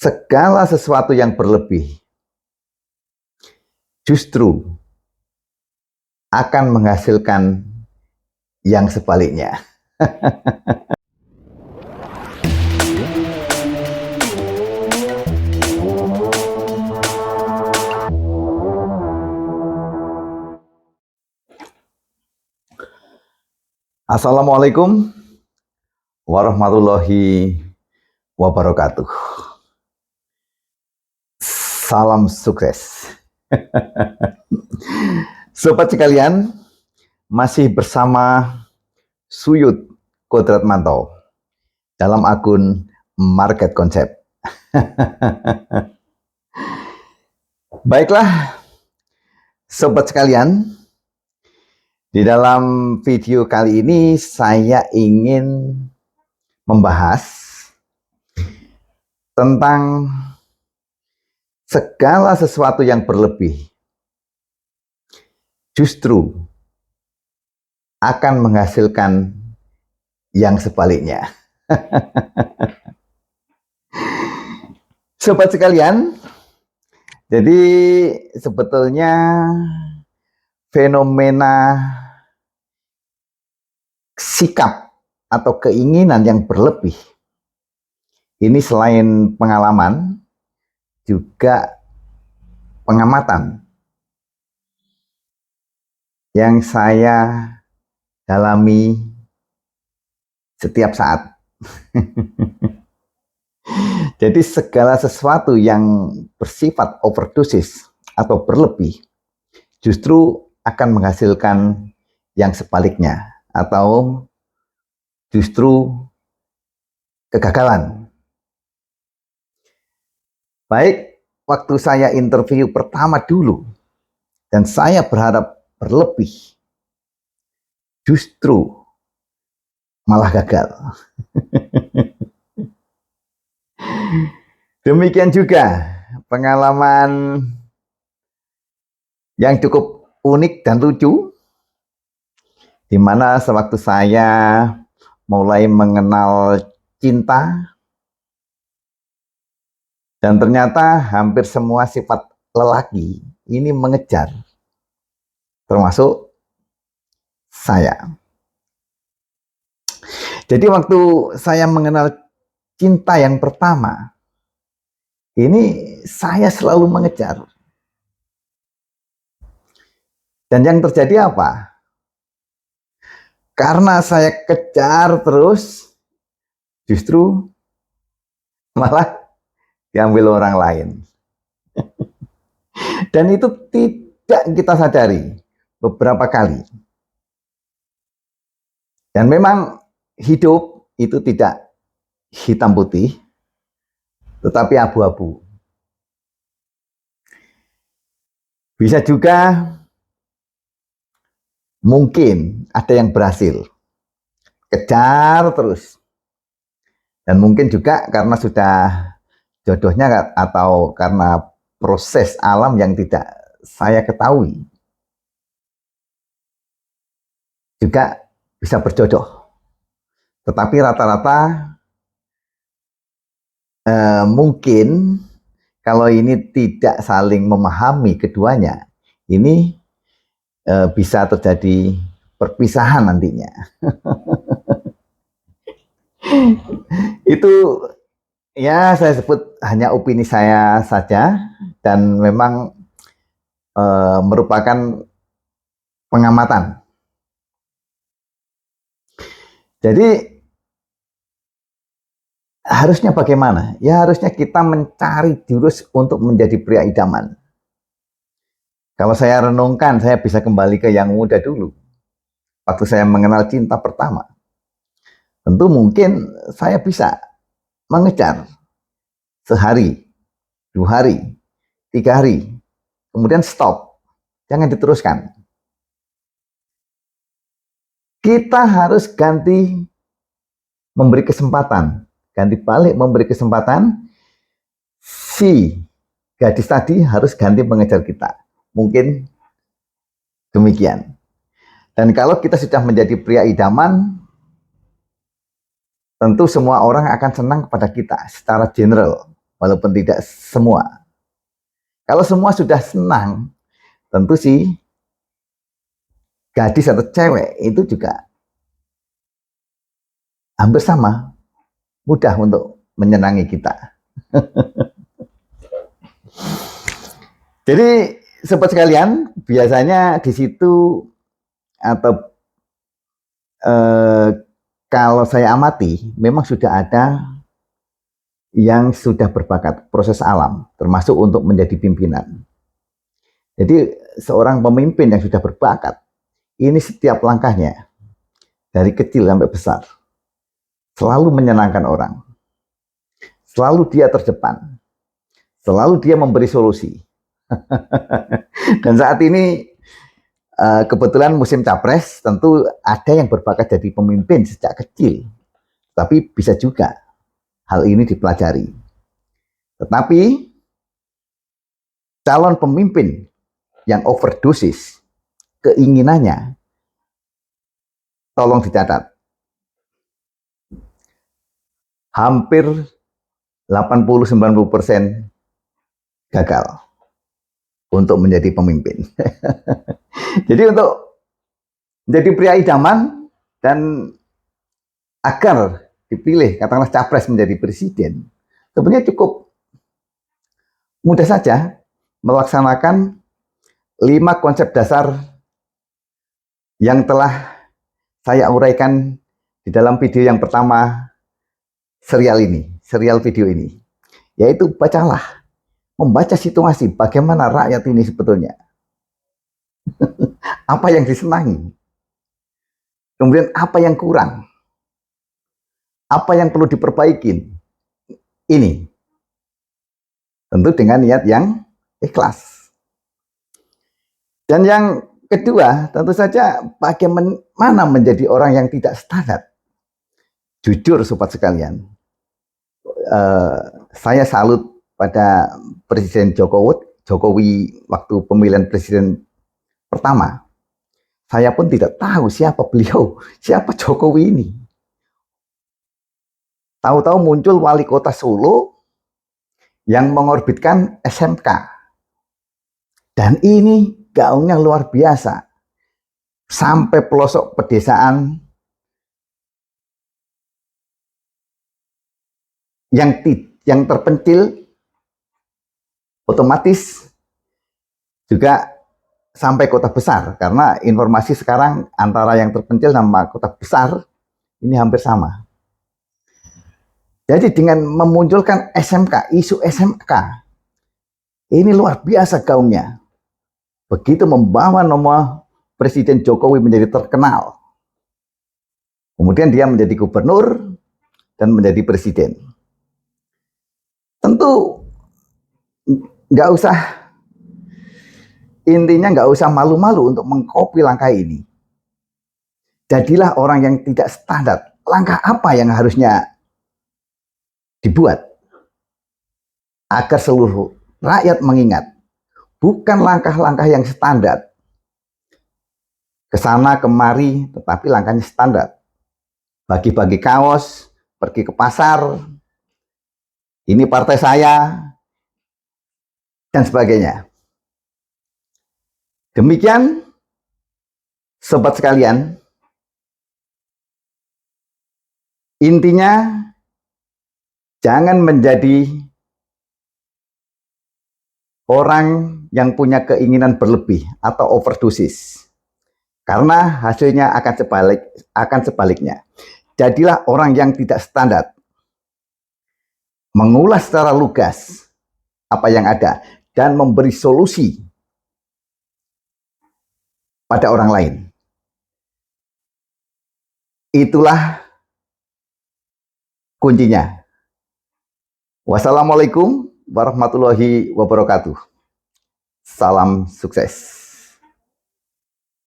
Segala sesuatu yang berlebih justru akan menghasilkan yang sebaliknya. Assalamualaikum warahmatullahi wabarakatuh. Salam sukses. Sobat sekalian, masih bersama Suyud Kodratmanto dalam akun Market Concept. Baiklah, sobat sekalian, di dalam video kali ini saya ingin membahas tentang segala sesuatu yang berlebih justru akan menghasilkan yang sebaliknya. Sobat sekalian, jadi sebetulnya fenomena sikap atau keinginan yang berlebih ini selain pengalaman juga pengamatan yang saya dalami setiap saat. Jadi segala sesuatu yang bersifat overdosis atau berlebih justru akan menghasilkan yang sebaliknya atau justru kegagalan. Baik, waktu saya interview pertama dulu dan saya berharap berlebih, justru malah gagal. Demikian juga pengalaman yang cukup unik dan lucu, di mana sewaktu saya mulai mengenal cinta, dan ternyata hampir semua sifat lelaki ini mengejar, termasuk saya. Jadi waktu saya mengenal cinta yang pertama, ini saya selalu mengejar. Dan yang terjadi apa? Karena saya kejar terus, justru malah diambil orang lain. Dan itu tidak kita sadari beberapa kali. Dan memang hidup itu tidak hitam putih, tetapi abu-abu. Bisa juga mungkin ada yang berhasil, kejar terus. Dan mungkin juga karena sudah jodohnya atau karena proses alam yang tidak saya ketahui, juga bisa berjodoh. Tetapi rata-rata mungkin kalau ini tidak saling memahami keduanya, ini bisa terjadi perpisahan nantinya. Itu ya saya sebut hanya opini saya saja dan memang merupakan pengamatan. Jadi harusnya bagaimana? Ya harusnya kita mencari jurus untuk menjadi pria idaman. Kalau saya renungkan, saya bisa kembali ke yang muda dulu. Waktu saya mengenal cinta pertama. Tentu mungkin saya bisa mengejar sehari, 2 hari, 3 hari, kemudian stop, jangan diteruskan. Kita harus ganti memberi kesempatan, ganti balik memberi kesempatan, si gadis tadi harus ganti mengejar kita. Mungkin demikian. Dan kalau kita sudah menjadi pria idaman, tentu semua orang akan senang kepada kita secara general. walaupun tidak semua. Kalau semua sudah senang, tentu sih gadis atau cewek itu juga hampir sama, mudah untuk menyenangi kita. Jadi sobat sekalian, biasanya di situ atau kalau saya amati, memang sudah ada yang sudah berbakat proses alam, termasuk untuk menjadi pimpinan. Jadi seorang pemimpin yang sudah berbakat, ini setiap langkahnya, dari kecil sampai besar, selalu menyenangkan orang. Selalu dia terdepan. Selalu dia memberi solusi. Dan saat ini, kebetulan musim capres, tentu ada yang berbakat jadi pemimpin sejak kecil. Tapi bisa juga hal ini dipelajari. Tetapi calon pemimpin yang overdosis keinginannya, tolong dicatat, hampir 80-90% gagal untuk menjadi pemimpin. Jadi untuk menjadi pria idaman dan agar dipilih katakanlah capres menjadi presiden, sebenarnya cukup mudah saja melaksanakan 5 konsep dasar yang telah saya uraikan di dalam video yang pertama serial video ini, yaitu membaca situasi bagaimana rakyat ini sebetulnya, apa yang disenangi, kemudian apa yang kurang, apa yang perlu diperbaiki. Ini tentu dengan niat yang ikhlas. Dan yang kedua, tentu saja bagaimana menjadi orang yang tidak standar. Jujur sobat sekalian, saya salut pada Presiden Jokowi waktu pemilihan presiden pertama. Saya pun tidak tahu siapa beliau, siapa Jokowi ini. Tahu-tahu muncul wali kota Solo yang mengorbitkan SMK. Dan ini gaungnya luar biasa. Sampai pelosok pedesaan yang terpencil, otomatis juga sampai kota besar. Karena informasi sekarang antara yang terpencil sama kota besar ini hampir sama. Jadi dengan memunculkan SMK, isu SMK, ini luar biasa gaungnya. Begitu membawa nama Presiden Jokowi menjadi terkenal. Kemudian dia menjadi gubernur dan menjadi presiden. Tentu intinya nggak usah malu-malu untuk mengkopi langkah ini. Jadilah orang yang tidak standar. Langkah apa yang harusnya dibuat agar seluruh rakyat mengingat, bukan langkah-langkah yang standar kesana kemari, tetapi langkahnya standar. Bagi-bagi kaos, pergi ke pasar, ini partai saya, dan sebagainya. Demikian sobat sekalian, intinya jangan menjadi orang yang punya keinginan berlebih atau overdosis. Karena hasilnya akan sebaliknya. Jadilah orang yang tidak standar. Mengulas secara lugas apa yang ada dan memberi solusi pada orang lain. Itulah kuncinya. Wassalamualaikum warahmatullahi wabarakatuh. Salam sukses.